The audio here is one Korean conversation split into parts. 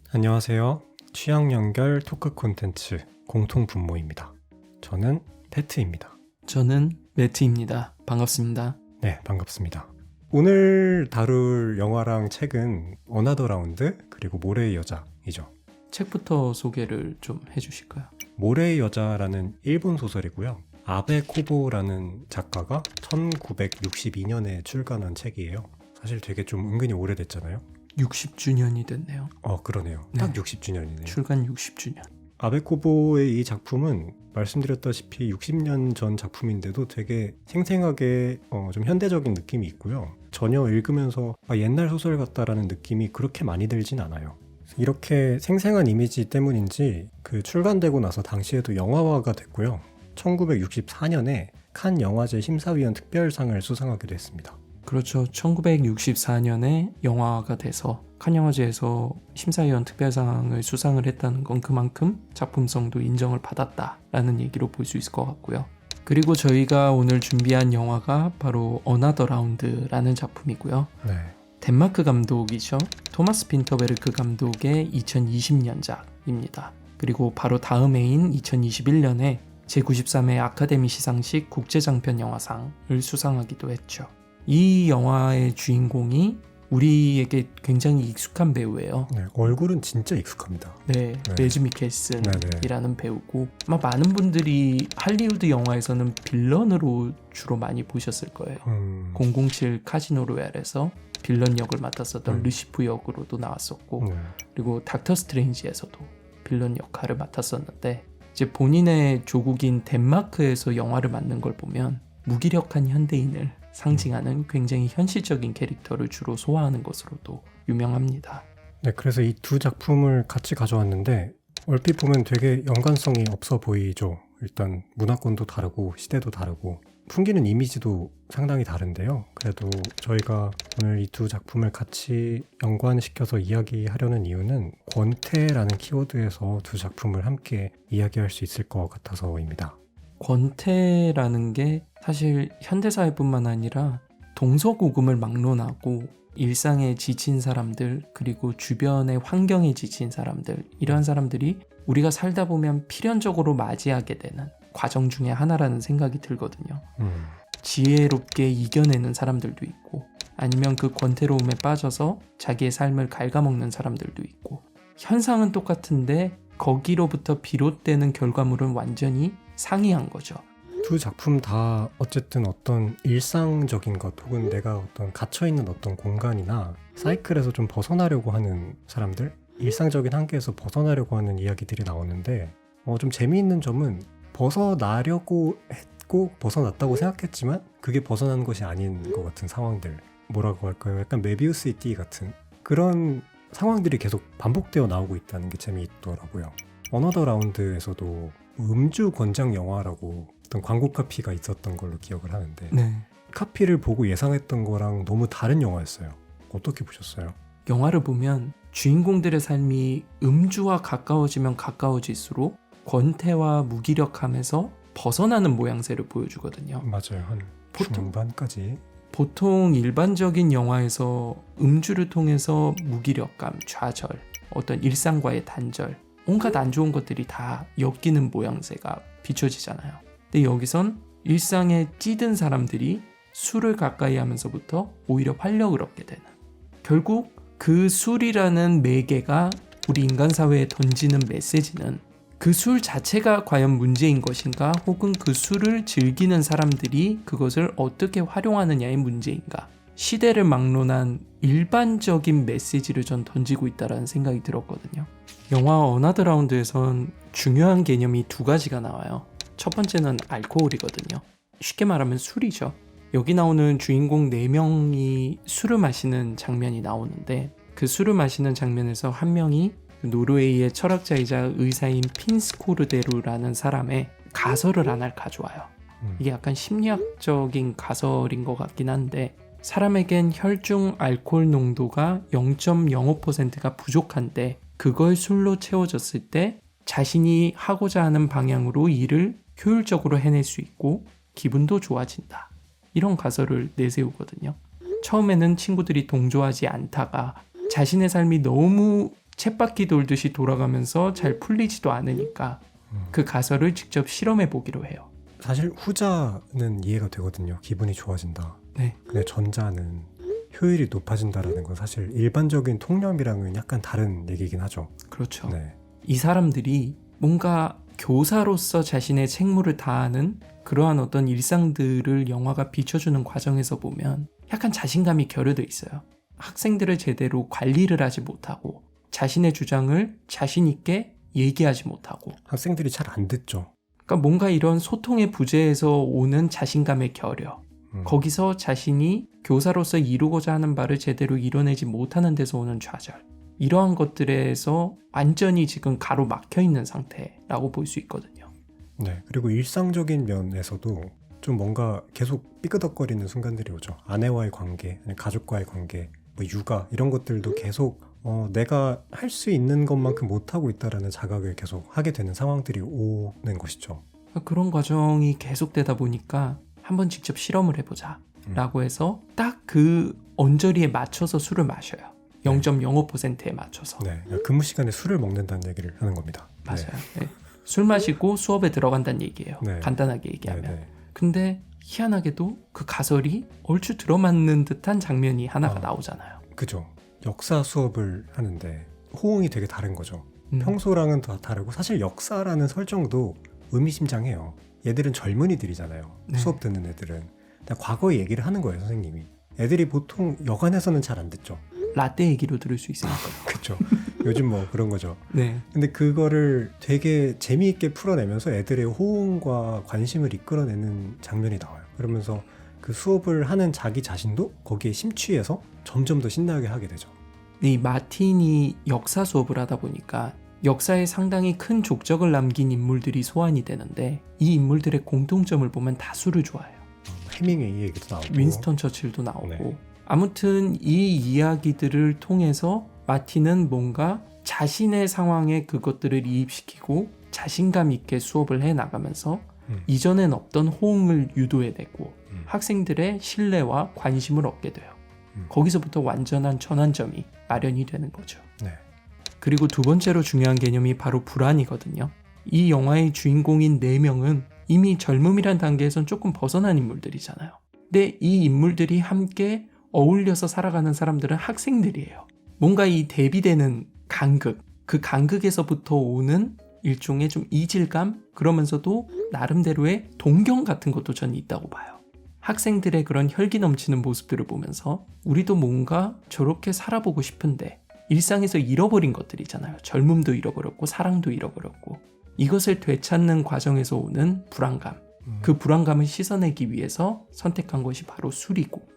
안녕하세요. 취향 연결 토크 콘텐츠 공통 분모입니다. 저는 테트입니다. 저는 매트입니다. 반갑습니다. 네, 반갑습니다. 오늘 다룰 영화랑 책은 어나더 라운드 그리고 모래의 여자이죠. 책부터 소개를 좀 해주실까요? 모래의 여자라는 일본 소설이고요. 아베 코보라는 작가가 1962년에 출간한 책이에요. 사실 되게 좀 은근히 오래됐잖아요. 60주년이 됐네요. 그러네요. 네. 딱 60주년이네요. 출간 60주년. 아베 코보의 이 작품은 말씀드렸다시피 60년 전 작품인데도 되게 생생하게 좀 현대적인 느낌이 있고요. 전혀 읽으면서 옛날 소설 같다라는 느낌이 그렇게 많이 들진 않아요. 이렇게 생생한 이미지 때문인지 그 출간되고 나서 당시에도 영화화가 됐고요. 1964년에 칸 영화제 심사위원 특별상을 수상하기도 했습니다. 그렇죠. 1964년에 영화가 돼서 칸 영화제에서 심사위원 특별상을 수상을 했다는 건 그만큼 작품성도 인정을 받았다라는 얘기로 볼 수 있을 것 같고요. 그리고 저희가 오늘 준비한 영화가 바로 어나더 라운드라는 작품이고요. 네. 덴마크 감독이죠. 토마스 빈터베르크 감독의 2020년작입니다. 그리고 바로 다음 해인 2021년에 제93회 아카데미 시상식 국제장편 영화상을 수상하기도 했죠. 이 영화의 주인공이 우리에게 굉장히 익숙한 배우예요. 네, 얼굴은 진짜 익숙합니다. 네, 매즈 미켈슨이라는 배우고 아마 많은 분들이 할리우드 영화에서는 빌런으로 주로 많이 보셨을 거예요. 007 카지노 로얄에서 빌런 역을 맡았었던 르시프 역으로도 나왔었고 그리고 닥터 스트레인지에서도 빌런 역할을 맡았었는데 이제 본인의 조국인 덴마크에서 영화를 맡는 걸 보면 무기력한 현대인을 상징하는 굉장히 현실적인 캐릭터를 주로 소화하는 것으로도 유명합니다. 네, 그래서 이 두 작품을 같이 가져왔는데 얼핏 보면 되게 연관성이 없어 보이죠. 일단 문화권도 다르고 시대도 다르고 풍기는 이미지도 상당히 다른데요. 그래도 저희가 오늘 이 두 작품을 같이 연관시켜서 이야기하려는 이유는 권태라는 키워드에서 두 작품을 함께 이야기할 수 있을 것 같아서입니다. 권태라는 게 사실 현대사회뿐만 아니라 동서고금을 막론하고 일상에 지친 사람들 그리고 주변의 환경에 지친 사람들 이러한 사람들이 우리가 살다 보면 필연적으로 맞이하게 되는 과정 중에 하나라는 생각이 들거든요. 지혜롭게 이겨내는 사람들도 있고 아니면 그 권태로움에 빠져서 자기의 삶을 갉아먹는 사람들도 있고 현상은 똑같은데 거기로부터 비롯되는 결과물은 완전히 상이한 거죠. 두 작품 다 어쨌든 어떤 일상적인 것 혹은 내가 어떤 갇혀있는 어떤 공간이나 사이클에서 좀 벗어나려고 하는 사람들 일상적인 한계에서 벗어나려고 하는 이야기들이 나오는데 좀 재미있는 점은 벗어나려고 했고 벗어났다고 생각했지만 그게 벗어나는 것이 아닌 것 같은 상황들 뭐라고 할까요? 약간 메비우스의 띠 같은 그런 상황들이 계속 반복되어 나오고 있다는 게 재미있더라고요. 어너더 라운드에서도 음주 권장 영화라고 어떤 광고 카피가 있었던 걸로 기억을 하는데 카피를 보고 예상했던 거랑 너무 다른 영화였어요. 어떻게 보셨어요? 영화를 보면 주인공들의 삶이 음주와 가까워지면 가까워질수록 권태와 무기력함에서 벗어나는 모양새를 보여주거든요. 맞아요. 한 중반까지. 보통 일반적인 영화에서 음주를 통해서 무기력감, 좌절, 어떤 일상과의 단절 온갖 안 좋은 것들이 다 엮이는 모양새가 비춰지잖아요. 근데 여기선 일상에 찌든 사람들이 술을 가까이 하면서부터 오히려 활력을 얻게 되는 결국 그 술이라는 매개가 우리 인간 사회에 던지는 메시지는 그 술 자체가 과연 문제인 것인가 혹은 그 술을 즐기는 사람들이 그것을 어떻게 활용하느냐의 문제인가 시대를 막론한 일반적인 메시지를 전 던지고 있다는 생각이 들었거든요. 영화 어나더 라운드에선 중요한 개념이 두 가지가 나와요. 첫 번째는 알코올이거든요. 쉽게 말하면 술이죠. 여기 나오는 주인공 4명이 술을 마시는 장면이 나오는데 그 술을 마시는 장면에서 한 명이 노르웨이의 철학자이자 의사인 핀스코르데루라는 사람의 가설을 하나를 가져와요. 이게 약간 심리학적인 가설인 것 같긴 한데 사람에겐 혈중 알코올 농도가 0.05%가 부족한데 그걸 술로 채워졌을 때 자신이 하고자 하는 방향으로 일을 효율적으로 해낼 수 있고 기분도 좋아진다. 이런 가설을 내세우거든요. 처음에는 친구들이 동조하지 않다가 자신의 삶이 너무 쳇바퀴 돌듯이 돌아가면서 잘 풀리지도 않으니까 그 가설을 직접 실험해 보기로 해요. 사실 후자는 이해가 되거든요. 기분이 좋아진다. 네. 근데 전자는 효율이 높아진다라는 건 사실 일반적인 통념이랑은 약간 다른 얘기긴 하죠. 그렇죠. 네. 이 사람들이 뭔가 교사로서 자신의 책무를 다하는 그러한 어떤 일상들을 영화가 비춰주는 과정에서 보면 약간 자신감이 결여돼 있어요. 학생들을 제대로 관리를 하지 못하고 자신의 주장을 자신 있게 얘기하지 못하고 학생들이 잘 안 듣죠. 그러니까 뭔가 이런 소통의 부재에서 오는 자신감의 결여 거기서 자신이 교사로서 이루고자 하는 바를 제대로 이뤄내지 못하는 데서 오는 좌절 이러한 것들에서 완전히 지금 가로막혀 있는 상태라고 볼 수 있거든요. 네. 그리고 일상적인 면에서도 좀 뭔가 계속 삐끄덕거리는 순간들이 오죠. 아내와의 관계, 아니면 가족과의 관계, 뭐 육아 이런 것들도 계속 내가 할 수 있는 것만큼 못하고 있다라는 자각을 계속 하게 되는 상황들이 오는 것이죠. 그런 과정이 계속되다 보니까 한번 직접 실험을 해보자 라고 해서 딱 그 언저리에 맞춰서 술을 마셔요. 0.05%에 맞춰서. 네, 근무 시간에 술을 먹는다는 얘기를 하는 겁니다. 맞아요. 네. 술 마시고 수업에 들어간다는 얘기예요. 네. 간단하게 얘기하면. 네. 근데 희한하게도 그 가설이 얼추 들어맞는 듯한 장면이 하나가 나오잖아요. 그죠. 역사 수업을 하는데 호응이 되게 다른 거죠. 평소랑은 다 다르고 사실 역사라는 설정도 의미심장해요. 얘들은 젊은이들이잖아요. 네. 수업 듣는 애들은. 과거의 얘기를 하는 거예요, 선생님이. 애들이 보통 여간에서는 잘 안 듣죠. 라떼 얘기로 들을 수 있으니까. 그렇죠. 요즘 뭐 그런 거죠. 네. 근데 그거를 되게 재미있게 풀어내면서 애들의 호응과 관심을 이끌어내는 장면이 나와요. 그러면서 그 수업을 하는 자기 자신도 거기에 심취해서 점점 더 신나게 하게 되죠. 이 마틴이 역사 수업을 하다 보니까 역사에 상당히 큰 족적을 남긴 인물들이 소환이 되는데 이 인물들의 공통점을 보면 다 술을 좋아해요. 해밍웨이 얘기도 나오고 윈스턴 처칠도 나오고 네. 아무튼 이 이야기들을 통해서 마틴은 뭔가 자신의 상황에 그것들을 이입시키고 자신감 있게 수업을 해나가면서 이전엔 없던 호응을 유도해내고 학생들의 신뢰와 관심을 얻게 돼요. 거기서부터 완전한 전환점이 마련이 되는 거죠. 네. 그리고 두 번째로 중요한 개념이 바로 불안이거든요. 이 영화의 주인공인 4명은 이미 젊음이란 단계에선 조금 벗어난 인물들이잖아요. 근데 이 인물들이 함께 어울려서 살아가는 사람들은 학생들이에요. 뭔가 이 대비되는 간극, 그 간극에서부터 오는 일종의 좀 이질감, 그러면서도 나름대로의 동경 같은 것도 저는 있다고 봐요. 학생들의 그런 혈기 넘치는 모습들을 보면서 우리도 뭔가 저렇게 살아보고 싶은데 일상에서 잃어버린 것들이잖아요. 젊음도 잃어버렸고 사랑도 잃어버렸고 이것을 되찾는 과정에서 오는 불안감, 그 불안감을 씻어내기 위해서 선택한 것이 바로 술이고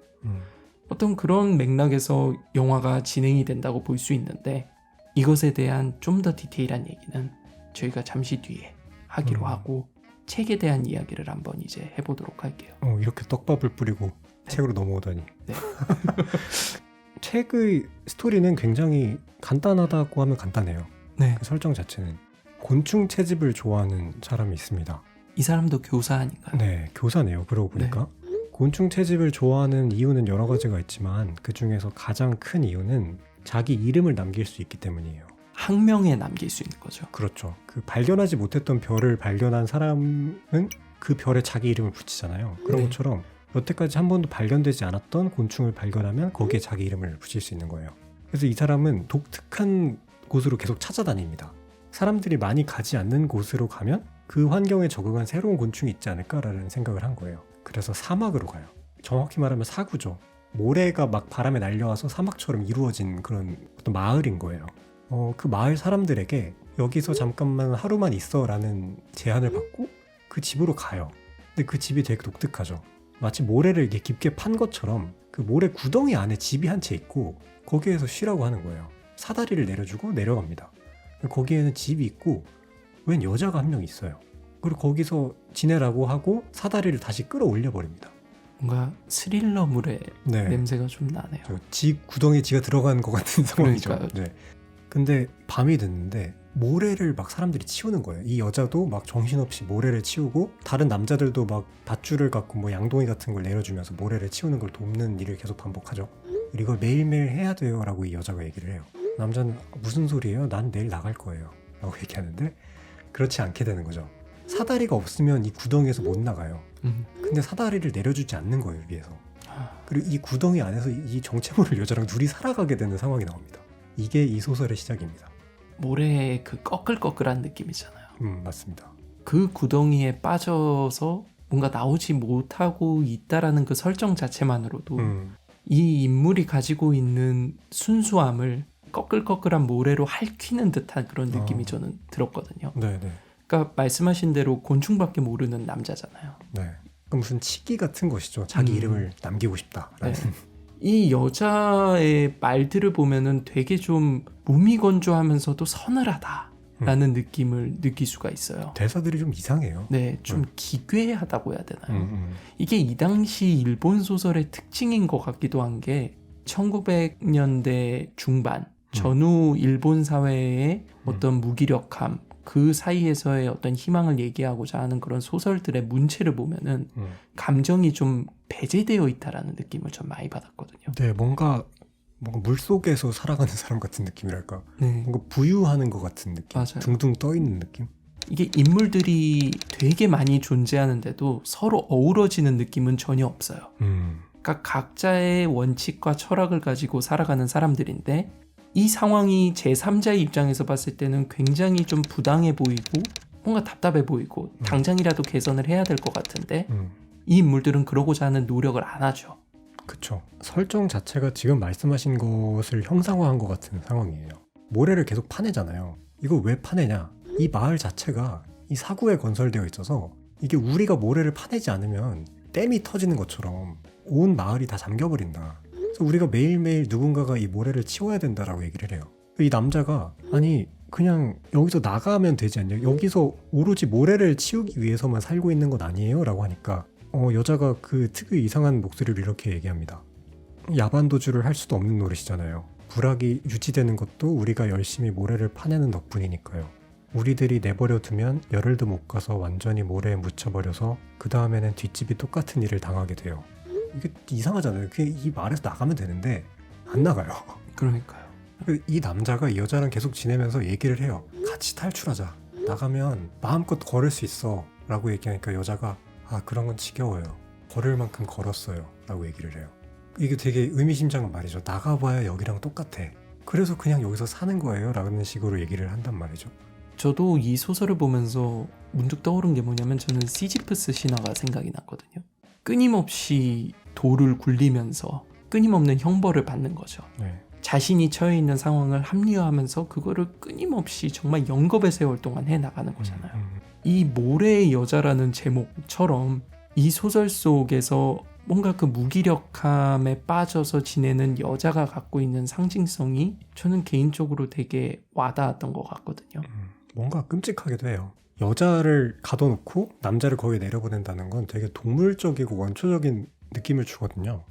어떤 그런 맥락에서 영화가 진행이 된다고 볼 수 있는데 이것에 대한 좀 더 디테일한 얘기는 저희가 잠시 뒤에 하기로 하고 책에 대한 이야기를 한번 이제 해보도록 할게요. 이렇게 떡밥을 뿌리고 책으로 넘어오다니. 네. 책의 스토리는 굉장히 간단하다고 하면 간단해요. 네. 그 설정 자체는 곤충 채집을 좋아하는 사람이 있습니다. 이 사람도 교사 아닌가요? 네, 교사네요. 그러고 보니까 곤충 채집을 좋아하는 이유는 여러 가지가 있지만 그 중에서 가장 큰 이유는 자기 이름을 남길 수 있기 때문이에요. 학명에 남길 수 있는 거죠. 그렇죠. 그 발견하지 못했던 별을 발견한 사람은 그 별에 자기 이름을 붙이잖아요. 그런 네. 것처럼 여태까지 한 번도 발견되지 않았던 곤충을 발견하면 거기에 자기 이름을 붙일 수 있는 거예요. 그래서 이 사람은 독특한 곳으로 계속 찾아다닙니다. 사람들이 많이 가지 않는 곳으로 가면 그 환경에 적응한 새로운 곤충이 있지 않을까라는 생각을 한 거예요. 그래서 사막으로 가요. 정확히 말하면 사구죠. 모래가 막 바람에 날려와서 사막처럼 이루어진 그런 어떤 마을인 거예요. 그 마을 사람들에게 여기서 잠깐만 하루만 있어 라는 제안을 받고 그 집으로 가요. 근데 그 집이 되게 독특하죠. 마치 모래를 이렇게 깊게 판 것처럼 그 모래 구덩이 안에 집이 한 채 있고 거기에서 쉬라고 하는 거예요. 사다리를 내려주고 내려갑니다. 거기에는 집이 있고 웬 여자가 한 명 있어요. 그리고 거기서 지내라고 하고 사다리를 다시 끌어올려 버립니다. 뭔가 스릴러물의 네. 냄새가 좀 나네요. 집 구덩이에 지가 들어간 것 같은 상황이죠. 그러니까요. 네. 근데 밤이 됐는데 모래를 막 사람들이 치우는 거예요. 이 여자도 막 정신없이 모래를 치우고 다른 남자들도 막 밧줄을 갖고 뭐 양동이 같은 걸 내려주면서 모래를 치우는 걸 돕는 일을 계속 반복하죠. 이걸 매일매일 해야 돼요 라고 이 여자가 얘기를 해요. 남자는 무슨 소리예요? 난 내일 나갈 거예요 라고 얘기하는데 그렇지 않게 되는 거죠. 사다리가 없으면 이 구덩이에서 못 나가요. 근데 사다리를 내려주지 않는 거예요, 위에서. 그리고 이 구덩이 안에서 이 정체모를 여자랑 둘이 살아가게 되는 상황이 나옵니다. 이게 이 소설의 시작입니다. 모래의 그 꺼끌꺼끌한 느낌이잖아요. 맞습니다. 그 구덩이에 빠져서 뭔가 나오지 못하고 있다라는 그 설정 자체만으로도 이 인물이 가지고 있는 순수함을 꺼끌꺼끌한 모래로 핥히는 듯한 그런 느낌이 저는 들었거든요. 네네. 그러니까 말씀하신 대로 곤충밖에 모르는 남자잖아요. 네. 무슨 치기 같은 것이죠. 자기 이름을 남기고 싶다라는. 네. 이 여자의 말들을 보면은 되게 좀 무미건조하면서도 서늘하다라는 느낌을 느낄 수가 있어요. 대사들이 좀 이상해요. 네, 좀 기괴하다고 해야 되나요? 이게 이 당시 일본 소설의 특징인 것 같기도 한 게 1900년대 중반 전후 일본 사회의 어떤 무기력함 그 사이에서의 어떤 희망을 얘기하고자 하는 그런 소설들의 문체를 보면은 감정이 좀 배제되어 있다라는 느낌을 좀 많이 받았거든요. 네, 뭔가 물속에서 살아가는 사람 같은 느낌이랄까. 네. 뭔가 부유하는 것 같은 느낌. 맞아요. 둥둥 떠 있는 느낌. 이게 인물들이 되게 많이 존재하는데도 서로 어우러지는 느낌은 전혀 없어요. 그러니까 각자의 원칙과 철학을 가지고 살아가는 사람들인데 이 상황이 제3자의 입장에서 봤을 때는 굉장히 좀 부당해 보이고 뭔가 답답해 보이고 당장이라도 개선을 해야 될 것 같은데 이 인물들은 그러고자 하는 노력을 안 하죠. 그쵸. 설정 자체가 지금 말씀하신 것을 형상화한 것 같은 상황이에요. 모래를 계속 파내잖아요. 이거 왜 파내냐? 이 마을 자체가 이 사구에 건설되어 있어서 이게 우리가 모래를 파내지 않으면 댐이 터지는 것처럼 온 마을이 다 잠겨버린다. 그래서 우리가 매일매일 누군가가 이 모래를 치워야 된다라고 얘기를 해요. 이 남자가 아니 그냥 여기서 나가면 되지 않냐? 여기서 오로지 모래를 치우기 위해서만 살고 있는 건 아니에요? 라고 하니까 여자가 그 특유의 이상한 목소리로 이렇게 얘기합니다. 야반도주를 할 수도 없는 노릇이잖아요. 불악이 유지되는 것도 우리가 열심히 모래를 파내는 덕분이니까요. 우리들이 내버려 두면 열흘도 못 가서 완전히 모래에 묻혀버려서 그 다음에는 뒷집이 똑같은 일을 당하게 돼요. 이게 이상하잖아요. 그냥 이 말에서 나가면 되는데 안 나가요. 그러니까요. 이 남자가 이 여자랑 계속 지내면서 얘기를 해요. 같이 탈출하자. 나가면 마음껏 걸을 수 있어 라고 얘기하니까 여자가 그런 건 지겨워요. 걸을 만큼 걸었어요 라고 얘기를 해요. 이게 되게 의미심장한 말이죠. 나가봐야 여기랑 똑같아. 그래서 그냥 여기서 사는 거예요 라는 식으로 얘기를 한단 말이죠. 저도 이 소설을 보면서 문득 떠오른 게 뭐냐면 저는 시지프스 신화가 생각이 났거든요. 끊임없이 돌을 굴리면서 끊임없는 형벌을 받는 거죠. 네. 자신이 처해 있는 상황을 합리화하면서 그거를 끊임없이 정말 영겁의 세월 동안 해나가는 거잖아요. 이 모래의 여자라는 제목처럼 이 소설 속에서 뭔가 그 무기력함에 빠져서 지내는 여자가 갖고 있는 상징성이 저는 개인적으로 되게 와닿았던 것 같거든요. 뭔가 끔찍하기도 해요. 여자를 가둬놓고 남자를 거기에 내려보낸다는 건 되게 동물적이고 원초적인 느낌을 주거든요.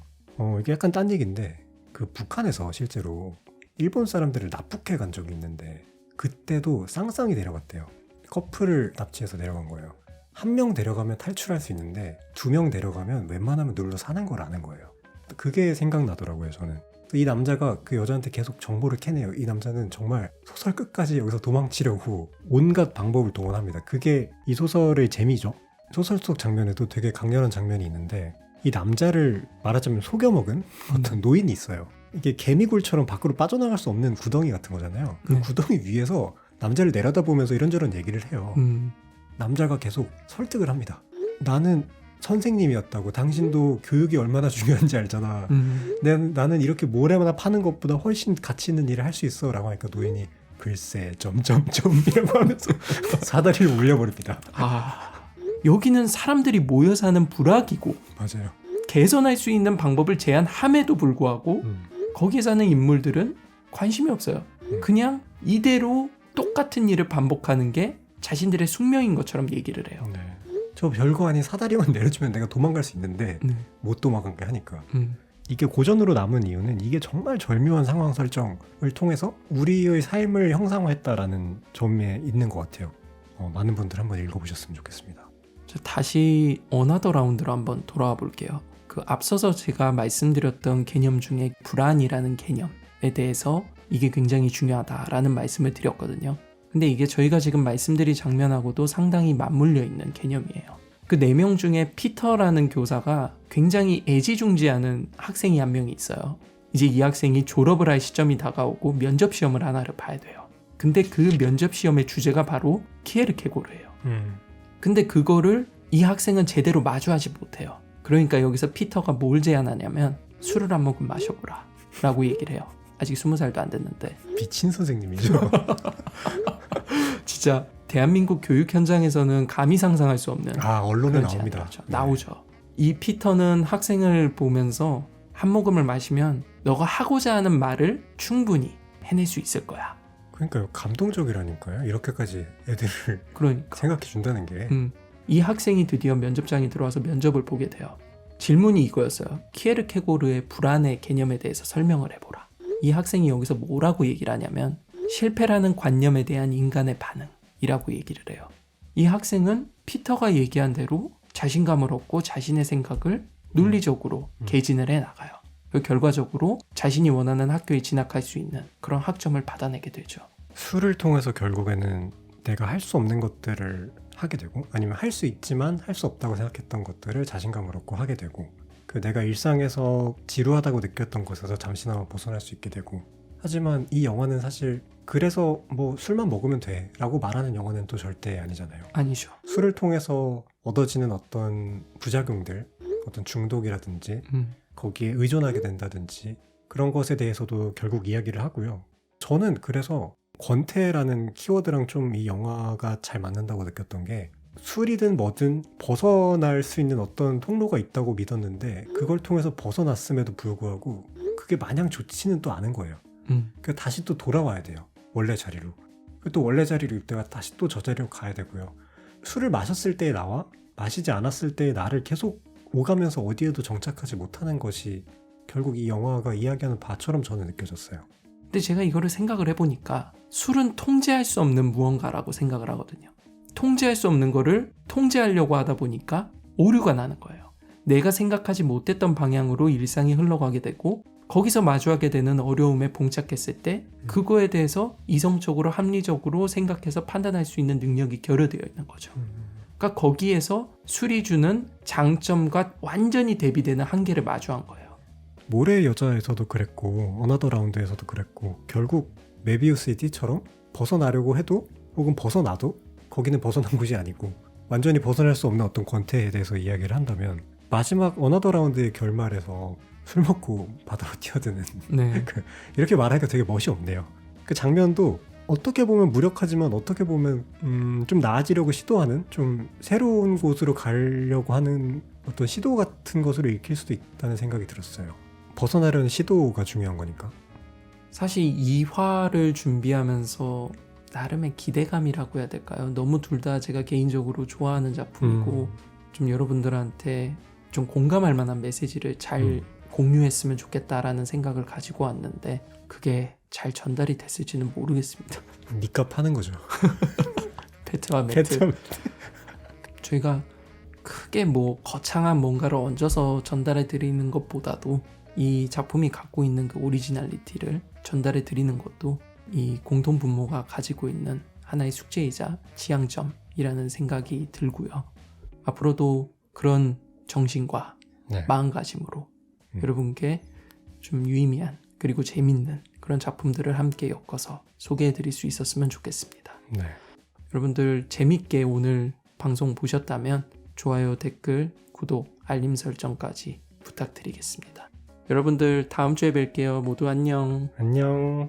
이게 약간 딴 얘기인데 그 북한에서 실제로 일본 사람들을 납북해 간 적이 있는데 그때도 쌍쌍이 데려갔대요. 커플을 납치해서 내려간 거예요. 1명 데려가면 탈출할 수 있는데 2명 데려가면 웬만하면 눌러 사는 걸 아는 거예요. 그게 생각나더라고요, 저는. 이 남자가 그 여자한테 계속 정보를 캐내요. 이 남자는 정말 소설 끝까지 여기서 도망치려고 온갖 방법을 동원합니다. 그게 이 소설의 재미죠. 소설 속 장면에도 되게 강렬한 장면이 있는데 이 남자를 말하자면 속여먹은 어떤 노인이 있어요. 이게 개미굴처럼 밖으로 빠져나갈 수 없는 구덩이 같은 거잖아요. 그 구덩이 위에서 남자를 내려다보면서 이런저런 얘기를 해요. 남자가 계속 설득을 합니다. 나는 선생님이었다고. 당신도 교육이 얼마나 중요한지 알잖아. 나는 이렇게 모래마다 파는 것보다 훨씬 가치 있는 일을 할 수 있어 라고 하니까 노인이 글쎄 점점점 이라고 하면서 사다리를 올려버립니다. 여기는 사람들이 모여 사는 불악이고 맞아요. 개선할 수 있는 방법을 제안함에도 불구하고 거기에 사는 인물들은 관심이 없어요. 그냥 이대로 똑같은 일을 반복하는 게 자신들의 숙명인 것처럼 얘기를 해요. 네. 저 별거 아닌 사다리만 내려주면 내가 도망갈 수 있는데 못 도망가게 하니까. 이게 고전으로 남은 이유는 이게 정말 절묘한 상황 설정을 통해서 우리의 삶을 형상화했다라는 점에 있는 것 같아요. 많은 분들 한번 읽어보셨으면 좋겠습니다. 다시 어나더 라운드로 한번 돌아와 볼게요. 그 앞서서 제가 말씀드렸던 개념 중에 불안이라는 개념에 대해서 이게 굉장히 중요하다라는 말씀을 드렸거든요. 근데 이게 저희가 지금 말씀드린 장면하고도 상당히 맞물려 있는 개념이에요. 그 4명 중에 피터라는 교사가 굉장히 애지중지하는 학생이 한 명이 있어요. 이제 이 학생이 졸업을 할 시점이 다가오고 면접 시험을 하나를 봐야 돼요. 근데 그 면접 시험의 주제가 바로 키에르케고르예요. 근데 그거를 이 학생은 제대로 마주하지 못해요. 그러니까 여기서 피터가 뭘 제안하냐면 술을 한 모금 마셔보라 라고 얘기를 해요. 아직 20살도 안 됐는데. 미친 선생님이죠. 진짜 대한민국 교육 현장에서는 감히 상상할 수 없는 언론에 그런 나옵니다. 제안이죠. 나오죠. 이 피터는 학생을 보면서 한 모금을 마시면 너가 하고자 하는 말을 충분히 해낼 수 있을 거야. 그러니까요. 감동적이라니까요. 이렇게까지 애들을 그러니까 생각해 준다는 게. 이 학생이 드디어 면접장에 들어와서 면접을 보게 돼요. 질문이 이거였어요. 키에르케고르의 불안의 개념에 대해서 설명을 해보라. 이 학생이 여기서 뭐라고 얘기를 하냐면 실패라는 관념에 대한 인간의 반응이라고 얘기를 해요. 이 학생은 피터가 얘기한 대로 자신감을 얻고 자신의 생각을 논리적으로 개진을 해나가요. 그 결과적으로 자신이 원하는 학교에 진학할 수 있는 그런 학점을 받아내게 되죠. 술을 통해서 결국에는 내가 할 수 없는 것들을 하게 되고, 아니면 할 수 있지만 할 수 없다고 생각했던 것들을 자신감을 얻고 하게 되고, 그 내가 일상에서 지루하다고 느꼈던 것에서 잠시나마 벗어날 수 있게 되고. 하지만 이 영화는 사실 그래서 뭐 술만 먹으면 돼 라고 말하는 영화는 또 절대 아니잖아요. 아니죠. 술을 통해서 얻어지는 어떤 부작용들, 어떤 중독이라든지 거기에 의존하게 된다든지 그런 것에 대해서도 결국 이야기를 하고요. 저는 그래서 권태라는 키워드랑 좀 이 영화가 잘 맞는다고 느꼈던 게, 술이든 뭐든 벗어날 수 있는 어떤 통로가 있다고 믿었는데 그걸 통해서 벗어났음에도 불구하고 그게 마냥 좋지는 또 않은 거예요. 그러니까 다시 또 돌아와야 돼요. 원래 자리로. 또 원래 자리로 있다가 다시 또 저 자리로 가야 되고요. 술을 마셨을 때의 나와 마시지 않았을 때의 나를 계속 오가면서 어디에도 정착하지 못하는 것이 결국 이 영화가 이야기하는 바처럼 저는 느껴졌어요. 근데 제가 이거를 생각을 해보니까 술은 통제할 수 없는 무언가라고 생각을 하거든요. 통제할 수 없는 거를 통제하려고 하다 보니까 오류가 나는 거예요. 내가 생각하지 못했던 방향으로 일상이 흘러가게 되고 거기서 마주하게 되는 어려움에 봉착했을 때 그거에 대해서 이성적으로 합리적으로 생각해서 판단할 수 있는 능력이 결여되어 있는 거죠. 그러니까 거기에서 술이 주는 장점과 완전히 대비되는 한계를 마주한 거예요. 모래의 여자에서도 그랬고 어나더 라운드에서도 그랬고, 결국 메비우스의 띠처럼 벗어나려고 해도 혹은 벗어나도 거기는 벗어난 곳이 아니고 완전히 벗어날 수 없는 어떤 권태에 대해서 이야기를 한다면, 마지막 어나더 라운드의 결말에서 술 먹고 바다로 뛰어드는 네. 이렇게 말하니까 되게 멋이 없네요. 그 장면도 어떻게 보면 무력하지만 어떻게 보면 좀 나아지려고 시도하는, 좀 새로운 곳으로 가려고 하는 어떤 시도 같은 것으로 읽힐 수도 있다는 생각이 들었어요. 벗어나려는 시도가 중요한 거니까. 사실 2화를 준비하면서 나름의 기대감이라고 해야 될까요? 너무 둘 다 제가 개인적으로 좋아하는 작품이고 좀 여러분들한테 좀 공감할 만한 메시지를 잘 공유했으면 좋겠다라는 생각을 가지고 왔는데 그게 잘 전달이 됐을지는 모르겠습니다. 니값 하는 거죠. 페트와 매트. 저희가 크게 뭐 거창한 뭔가를 얹어서 전달해 드리는 것보다도 이 작품이 갖고 있는 그 오리지널리티를 전달해 드리는 것도 이 공통 분모가 가지고 있는 하나의 숙제이자 지향점이라는 생각이 들고요. 앞으로도 그런 정신과 마음가짐으로 여러분께 좀 유의미한 그리고 재밌는 그런 작품들을 함께 엮어서 소개해 드릴 수 있었으면 좋겠습니다. 네. 여러분들 재밌게 오늘 방송 보셨다면 좋아요, 댓글, 구독, 알림 설정까지 부탁드리겠습니다. 여러분들 다음 주에 뵐게요. 모두 안녕. 안녕.